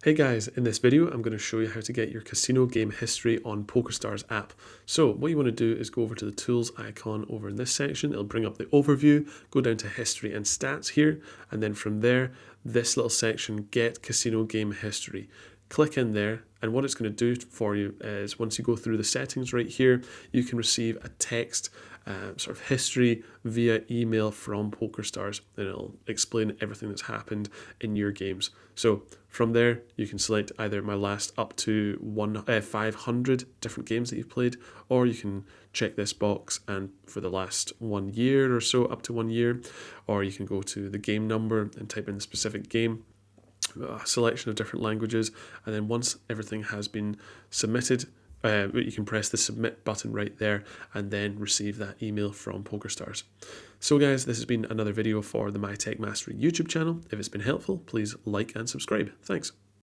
Hey guys, in this video I'm going to show you how to get your casino game history on Pokerstars app. So what you want to do is go over to the tools icon over in this section. It'll bring up the overview, go down to history and stats here, and then from there this little section, get casino game history. Click in there, and what it's going to do for you is once you go through the settings right here, you can receive a text sort of history via email from Pokerstars, and it'll explain everything that's happened in your games. So from there, you can select either my last up to 500 different games that you've played, or you can check this box and for the last 1 year or so, up to 1 year, or you can go to the game number and type in the specific game, a selection of different languages, and then once everything has been submitted, you can press the submit button right there and then receive that email from Pokerstars. So guys, this has been another video for the My Tech Mastery YouTube channel. If it's been helpful, please like and subscribe. Thanks.